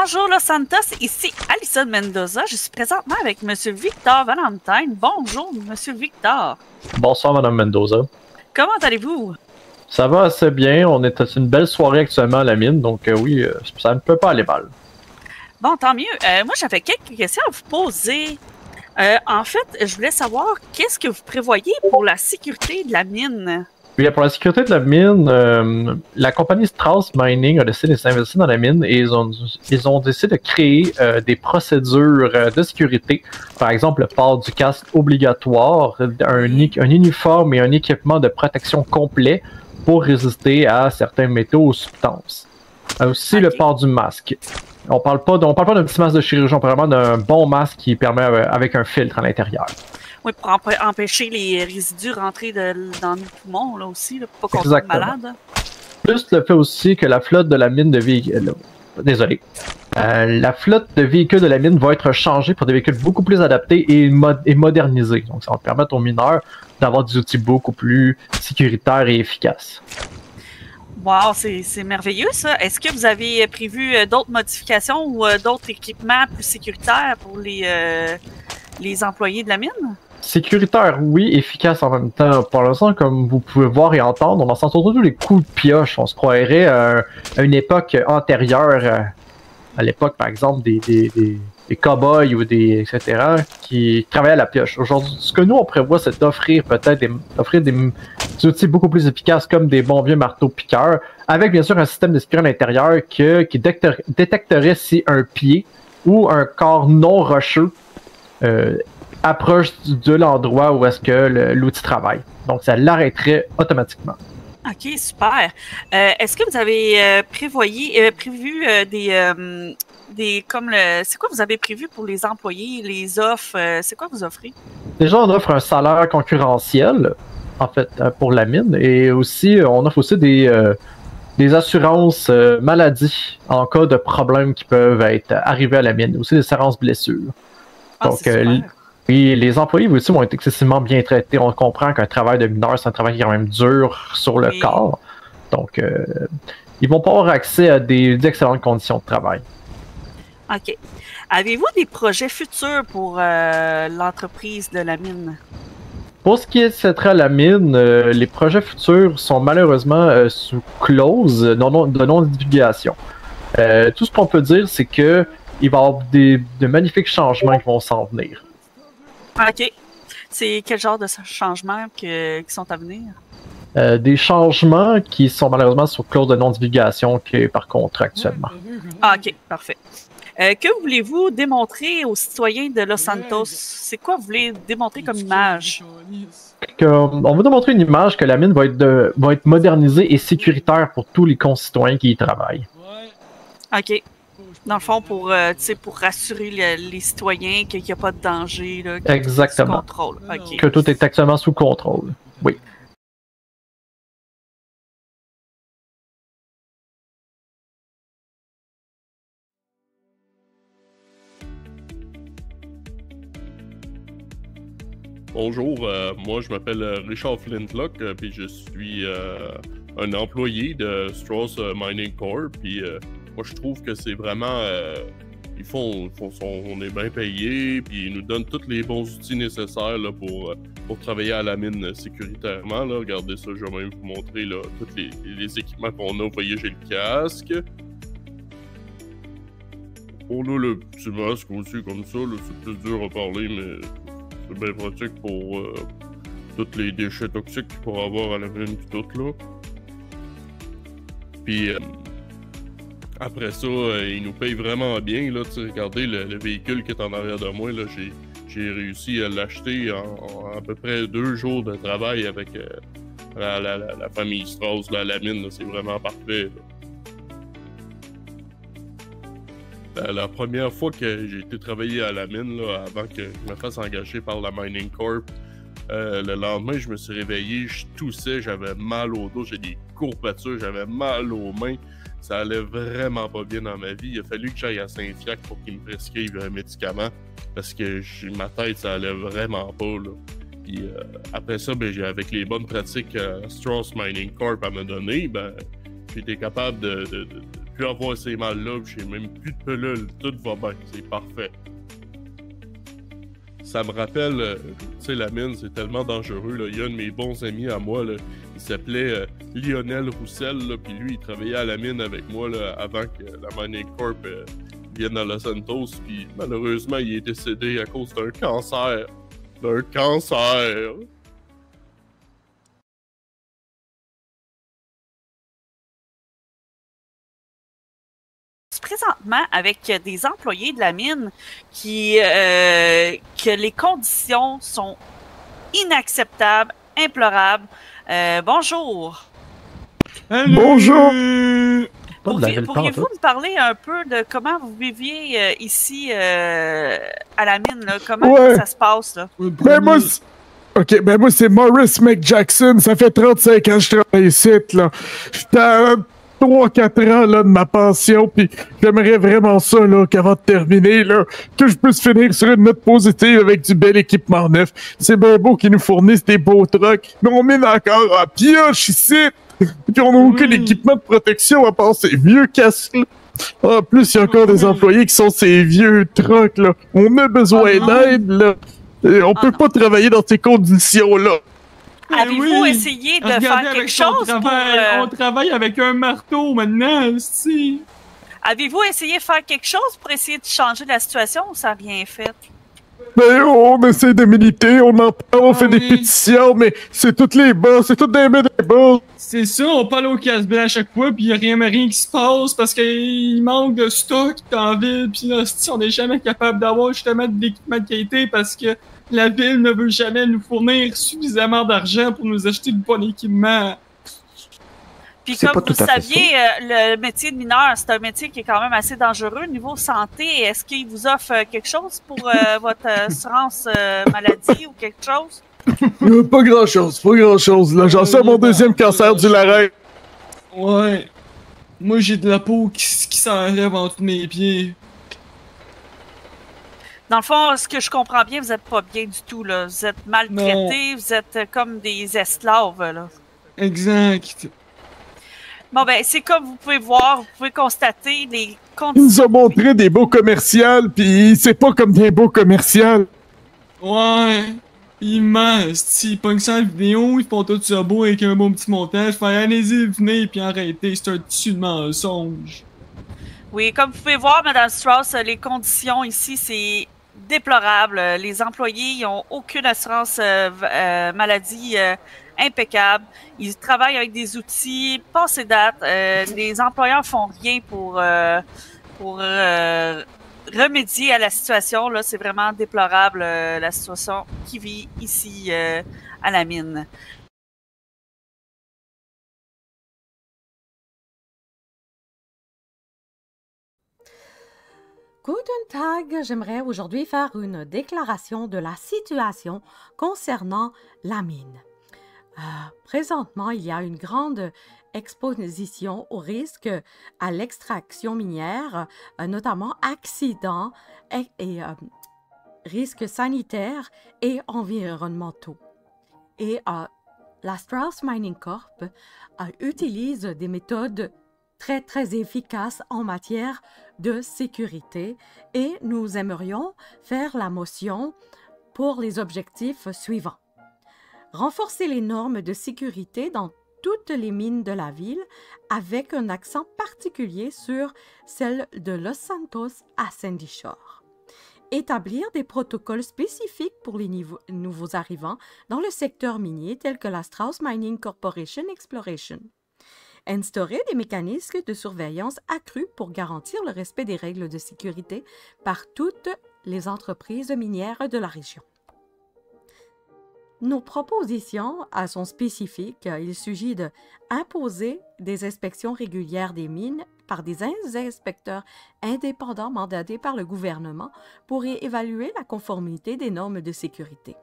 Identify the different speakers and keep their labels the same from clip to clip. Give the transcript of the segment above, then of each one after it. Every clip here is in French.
Speaker 1: Bonjour Los Santos, ici Alison Mendoza. Je suis présentement avec Monsieur Victor Valentine. Bonjour Monsieur Victor.
Speaker 2: Bonsoir Madame Mendoza.
Speaker 1: Comment allez-vous?
Speaker 2: Ça va assez bien, on est à une belle soirée actuellement à la mine, donc oui, ça ne peut pas aller mal.
Speaker 1: Bon, tant mieux. Moi, j'avais quelques questions à vous poser. En fait, je voulais savoir qu'est-ce que vous prévoyez pour la sécurité de la mine?
Speaker 2: Oui, pour la sécurité de la mine, la compagnie Strauss Mining a décidé de s'investir dans la mine et ils ont décidé de créer des procédures de sécurité. Par exemple, le port du casque obligatoire, un uniforme et un équipement de protection complet pour résister à certains métaux ou substances. Aussi le port du masque. On parle pas d'un petit masque de chirurgien, on parle vraiment d'un bon masque qui permet avec un filtre à l'intérieur.
Speaker 1: Oui, pour empêcher les résidus rentrer dans nos poumons, là aussi, là, pour pas qu'on soit malade.
Speaker 2: Plus le fait aussi que la flotte de la mine de véhicules... la flotte de véhicules de la mine va être changée pour des véhicules beaucoup plus adaptés et modernisés. Donc ça va permettre aux mineurs d'avoir des outils beaucoup plus sécuritaires et efficaces.
Speaker 1: Wow, c'est merveilleux ça. Est-ce que vous avez prévu d'autres modifications ou d'autres équipements plus sécuritaires pour les employés de la mine?
Speaker 2: Sécuritaire, oui, efficace en même temps. Pour l'instant, comme vous pouvez voir et entendre, on entend surtout les coups de pioche. On se croirait à une époque antérieure, à l'époque, par exemple, des cow-boys ou etc., qui travaillaient à la pioche. Aujourd'hui, ce que nous, on prévoit, c'est d'offrir peut-être des outils beaucoup plus efficaces comme des bons vieux marteaux piqueurs, avec bien sûr un système de sécurité à l'intérieur qui détecterait si un pied ou un corps non rocheux approche de l'endroit où est-ce que l'outil travaille. Donc, ça l'arrêterait automatiquement.
Speaker 1: OK, super. Est-ce que vous avez prévu c'est quoi vous avez prévu pour les employés, les offres? C'est quoi vous offrez?
Speaker 2: Déjà, on offre un salaire concurrentiel, en fait, pour la mine. Et aussi, on offre aussi des assurances maladie en cas de problèmes qui peuvent arriver à la mine. Aussi des assurances blessures. Donc, oui, les employés aussi vont être excessivement bien traités. On comprend qu'un travail de mineur, c'est un travail qui est quand même dur sur le corps. Donc, ils vont pas avoir accès à d'excellentes conditions de travail.
Speaker 1: OK. Avez-vous des projets futurs pour l'entreprise de la mine?
Speaker 2: Pour ce qui est de cette la mine, les projets futurs sont malheureusement sous clause de non-divulgation. Tout ce qu'on peut dire, c'est que il va y avoir de magnifiques changements qui vont s'en venir.
Speaker 1: OK. C'est quel genre de changements qui sont à venir?
Speaker 2: Des changements qui sont malheureusement sous clause de non-divulgation qui est par contre actuellement.
Speaker 1: Ah, OK, parfait. Que voulez-vous démontrer aux citoyens de Los Santos? C'est quoi vous voulez démontrer comme image?
Speaker 2: On veut démontrer une image que la mine va être modernisée et sécuritaire pour tous les concitoyens qui y travaillent.
Speaker 1: OK. Dans le fond, pour rassurer les citoyens qu'il n'y a pas de danger. Là,
Speaker 2: exactement.
Speaker 1: Sous contrôle. Okay.
Speaker 2: Que tout est actuellement sous contrôle. Oui.
Speaker 3: Bonjour, moi je m'appelle Richard Flintlock, puis je suis un employé de Strauss Mining Corp. Puis moi je trouve que c'est vraiment, on est bien payé, puis ils nous donnent tous les bons outils nécessaires là, pour travailler à la mine sécuritairement. Là. Regardez ça, je vais même vous montrer là, tous les équipements qu'on a. Vous voyez, j'ai le casque. On a le petit masque aussi comme ça, là, c'est plus dur à parler, mais c'est bien pratique pour tous les déchets toxiques qu'il pourra avoir à la mine et tout là. Puis après ça, ils nous payent vraiment bien. Là, regardez le véhicule qui est en arrière de moi. Là, j'ai réussi à l'acheter en à peu près 2 jours de travail avec la famille Strauss là, à la mine. C'est vraiment parfait. Là. La première fois que j'ai été travailler à la mine, là, avant que je me fasse engager par la Mining Corp, le lendemain, je me suis réveillé, je toussais, j'avais mal au dos, j'ai des courbatures, j'avais mal aux mains. Ça allait vraiment pas bien dans ma vie. Il a fallu que j'aille à Saint-Fiac pour qu'ils me prescrivent un médicament parce que ma tête, ça allait vraiment pas. Là. Puis après ça, avec les bonnes pratiques Strauss Mining Corp à me donner, j'ai été capable plus avoir ces mal-là, j'ai même plus de pelule, tout va bien, c'est parfait. Ça me rappelle, tu sais, la mine, c'est tellement dangereux, là. Il y a un de mes bons amis à moi, là, il s'appelait Lionel Roussel, là, puis lui, il travaillait à la mine avec moi, là, avant que la Mining Corp vienne à Los Santos, puis malheureusement, il est décédé à cause d'un cancer. D'un cancer!
Speaker 1: Présentement avec des employés de la mine que les conditions sont inacceptables, implorables. Bonjour.
Speaker 4: Bonjour.
Speaker 1: Pourriez-vous me parler un peu de comment vous viviez ici à la mine, là? Comment ça se passe, là?
Speaker 4: Ben moi, c'est Maurice McJackson. Ça fait 35 ans que je travaille ici, là. J'étais à 3-4 ans, là, de ma pension, puis j'aimerais vraiment ça, là, qu'avant de terminer, là, que je puisse finir sur une note positive avec du bel équipement neuf. C'est bien beau qu'ils nous fournissent des beaux trucks, mais on mine encore en pioche ici, puis on n'a aucun équipement de protection à part ces vieux casques-là. En plus, il y a encore des employés qui sont ces vieux trucks, là. On a besoin d'aide, là. Et on peut pas travailler dans ces conditions-là.
Speaker 1: Avez-vous essayé de faire quelque chose pour...
Speaker 5: On travaille avec un marteau maintenant, aussi.
Speaker 1: Avez-vous essayé de faire quelque chose pour essayer de changer la situation ou ça n'a rien fait?
Speaker 4: Ben, on essaie de militer, on en parle, on fait des pétitions, mais c'est toutes les bas, c'est toutes des bas.
Speaker 5: C'est ça, on parle au casse-bel à chaque fois, pis y'a rien qui se passe parce qu'il manque de stock dans la ville, pis là, on n'est jamais capable d'avoir justement de l'équipement de qualité parce que la ville ne veut jamais nous fournir suffisamment d'argent pour nous acheter du bon équipement.
Speaker 1: Puis comme vous saviez, le métier de mineur, c'est un métier qui est quand même assez dangereux. Niveau santé, est-ce qu'il vous offre quelque chose pour votre assurance maladie ou quelque chose?
Speaker 4: Pas grand-chose, là. J'en sais mon deuxième cancer du larynx.
Speaker 5: Ouais. Moi, j'ai de la peau qui s'enlève entre mes pieds.
Speaker 1: Dans le fond, ce que je comprends bien, vous êtes pas bien du tout, là. Vous êtes maltraités, vous êtes comme des esclaves, là.
Speaker 5: Exact.
Speaker 1: Bon, ben, c'est comme vous pouvez voir, vous pouvez constater les conditions...
Speaker 4: Ils nous ont montré des beaux commerciales, pis c'est pas comme des beaux commerciales.
Speaker 5: Ouais. Ils mentent, ils pognent ça en vidéo, ils font tout ça beau avec un bon petit montage, fait allez-y, venez, puis arrêtez, c'est un dessus de mensonge.
Speaker 1: Oui, comme vous pouvez voir, Mme Strauss, les conditions ici, c'est déplorable. Les employés, ils n'ont aucune assurance maladie impeccable. Ils travaillent avec des outils passés date. Les employeurs font rien pour remédier à la situation. Là, c'est vraiment déplorable la situation qui vit ici à la mine.
Speaker 6: Guten Tag, j'aimerais aujourd'hui faire une déclaration de la situation concernant la mine. Présentement, il y a une grande exposition au risque à l'extraction minière, notamment accidents et risques sanitaires et environnementaux. Et la Strauss Mining Corp utilise des méthodes très efficaces en matière de sécurité et nous aimerions faire la motion pour les objectifs suivants. Renforcer les normes de sécurité dans toutes les mines de la ville avec un accent particulier sur celle de Los Santos à Sandy Shore. Établir des protocoles spécifiques pour les nouveaux arrivants dans le secteur minier tel que la Strauss Mining Corporation Exploration. Instaurer des mécanismes de surveillance accrus pour garantir le respect des règles de sécurité par toutes les entreprises minières de la région. Nos propositions sont spécifiques. Il s'agit d'imposer des inspections régulières des mines par des inspecteurs indépendants mandatés par le gouvernement pour évaluer la conformité des normes de sécurité.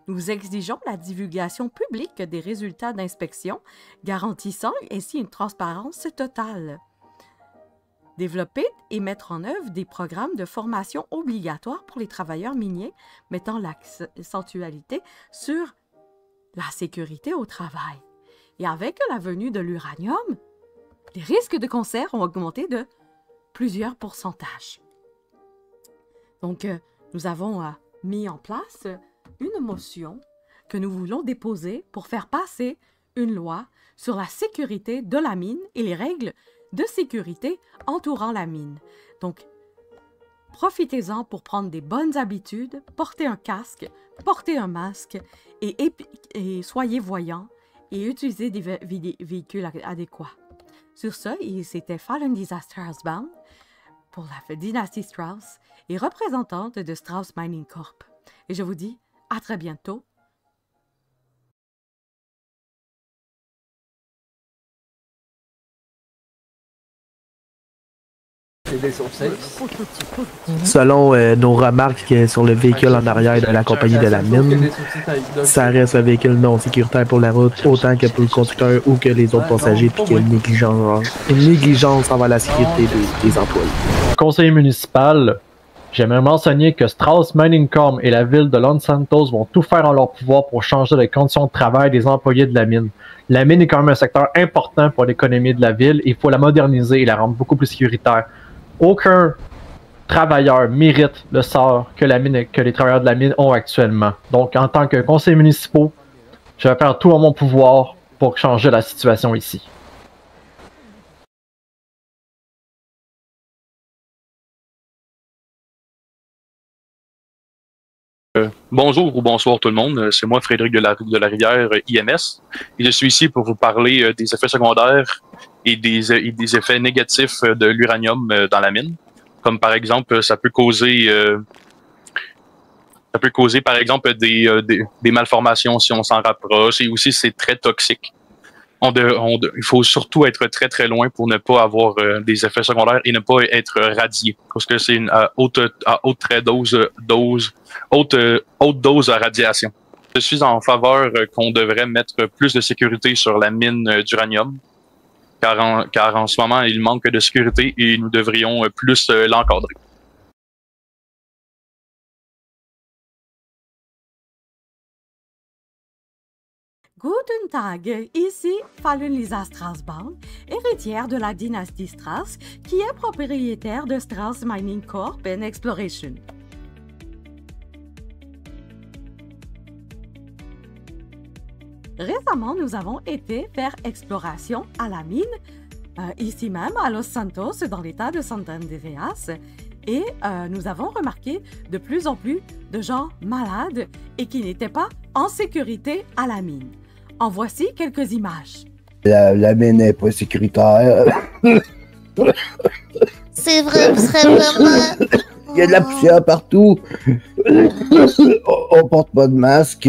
Speaker 6: Nous exigeons la divulgation publique des résultats d'inspection, garantissant ainsi une transparence totale. Développer et mettre en œuvre des programmes de formation obligatoires pour les travailleurs miniers, mettant l'accentualité sur la sécurité au travail. Et avec la venue de l'uranium, les risques de cancer ont augmenté de plusieurs pourcentages. Donc, nous avons mis en place une motion que nous voulons déposer pour faire passer une loi sur la sécurité de la mine et les règles de sécurité entourant la mine. Donc, profitez-en pour prendre des bonnes habitudes, portez un casque, portez un masque et soyez voyants et utilisez des véhicules adéquats. Sur ce, c'était Fallen Disaster Housebound pour la dynastie Strauss et représentante de Strauss Mining Corp. Et je vous dis à très bientôt.
Speaker 7: Selon nos remarques sur le véhicule en arrière de la compagnie de la mine, ça reste un véhicule non sécuritaire pour la route, autant que pour le conducteur ou que les autres passagers, puis qu'il y a une négligence envers la sécurité des employés.
Speaker 2: Conseiller municipal, j'aimerais mentionner que Strauss Mining Corp et la ville de Los Santos vont tout faire en leur pouvoir pour changer les conditions de travail des employés de la mine. La mine est quand même un secteur important pour l'économie de la ville et il faut la moderniser et la rendre beaucoup plus sécuritaire. Aucun travailleur mérite le sort que les travailleurs de la mine ont actuellement. Donc, en tant que conseiller municipal, je vais faire tout en mon pouvoir pour changer la situation ici.
Speaker 8: Bonjour ou bonsoir tout le monde, c'est moi Frédéric de la Rivière IMS et je suis ici pour vous parler des effets secondaires et des effets négatifs de l'uranium dans la mine. Comme par exemple, ça peut causer par exemple des malformations si on s'en rapproche et aussi c'est très toxique. Il faut surtout être très très loin pour ne pas avoir des effets secondaires et ne pas être radié parce que c'est une haute dose de radiation. Je suis en faveur qu'on devrait mettre plus de sécurité sur la mine d'uranium car en ce moment il manque de sécurité et nous devrions plus l'encadrer.
Speaker 6: Guten Tag, ici Fallen Lisa Strauss-Baum, héritière de la dynastie Strauss, qui est propriétaire de Strauss Mining Corp and Exploration. Récemment, nous avons été faire exploration à la mine, ici même à Los Santos, dans l'état de San Andreas, et nous avons remarqué de plus en plus de gens malades et qui n'étaient pas en sécurité à la mine. En voici quelques images.
Speaker 9: La mine n'est pas sécuritaire.
Speaker 10: C'est vrai, vous serez vraiment...
Speaker 9: Il y a de la poussière partout. On porte pas de masque.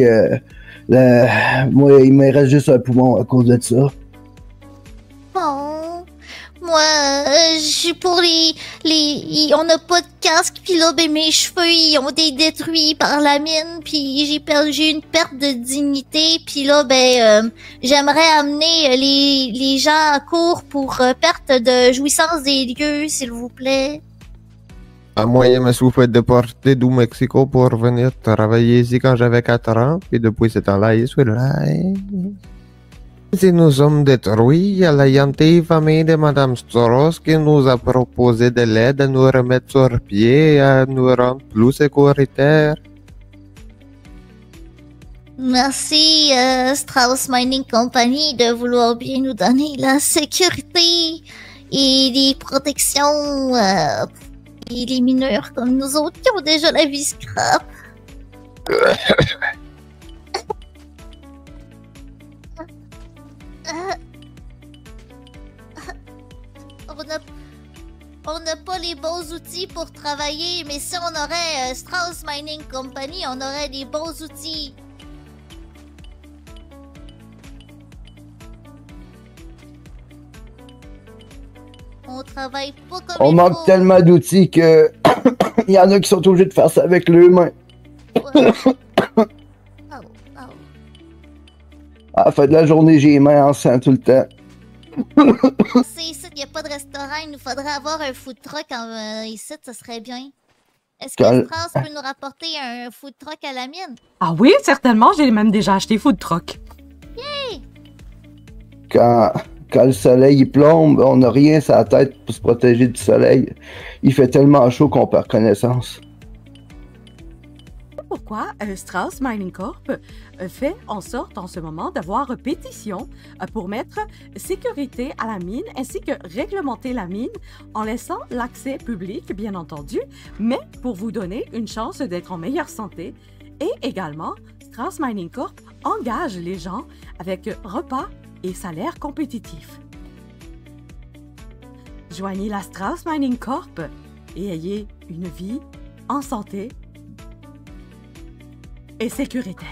Speaker 9: Moi, il me reste juste un poumon à cause de ça.
Speaker 10: Bon... Moi, je suis pour on n'a pas de casque, puis là, ben, mes cheveux, ils ont été détruits par la mine, puis j'ai une perte de dignité, puis là, ben, j'aimerais amener les gens à court pour perte de jouissance des lieux, s'il vous plaît.
Speaker 11: Moi, je me suis fait déporter du Mexico pour venir travailler ici quand j'avais 4 ans, puis depuis ce temps-là, je suis là. Si nous sommes détruits, il y a la gentille famille de Madame Strauss qui nous a proposé de l'aide à nous remettre sur pied et à nous rendre plus sécuritaires.
Speaker 10: Merci, Strauss Mining Company, de vouloir bien nous donner la sécurité et les protections et les mineurs comme nous autres qui ont déjà la vie scrap. On n'a pas les bons outils pour travailler, mais si on aurait Strauss Mining Company, on aurait des bons outils. On travaille pas comme
Speaker 9: on manque tellement d'outils que il y en a qui sont obligés de faire ça avec leurs mains.
Speaker 10: Ouais.
Speaker 9: À la fin de la journée, j'ai les mains en sang tout le temps.
Speaker 10: C'est ici qu'il n'y a pas de restaurant. Il nous faudrait avoir un food truck ici, ça serait bien. Est-ce que Strauss peut nous rapporter un food truck à la mine?
Speaker 6: Ah oui, certainement. J'ai même déjà acheté food truck.
Speaker 10: Yay!
Speaker 9: quand le soleil il plombe, on n'a rien sur la tête pour se protéger du soleil. Il fait tellement chaud qu'on perd connaissance.
Speaker 6: Pourquoi Strauss Mining Corp fait en sorte en ce moment d'avoir pétition pour mettre sécurité à la mine ainsi que réglementer la mine en laissant l'accès public, bien entendu, mais pour vous donner une chance d'être en meilleure santé. Et également, Strauss Mining Corp engage les gens avec repas et salaire compétitifs. Joignez la Strauss Mining Corp et ayez une vie en santé et sécurité.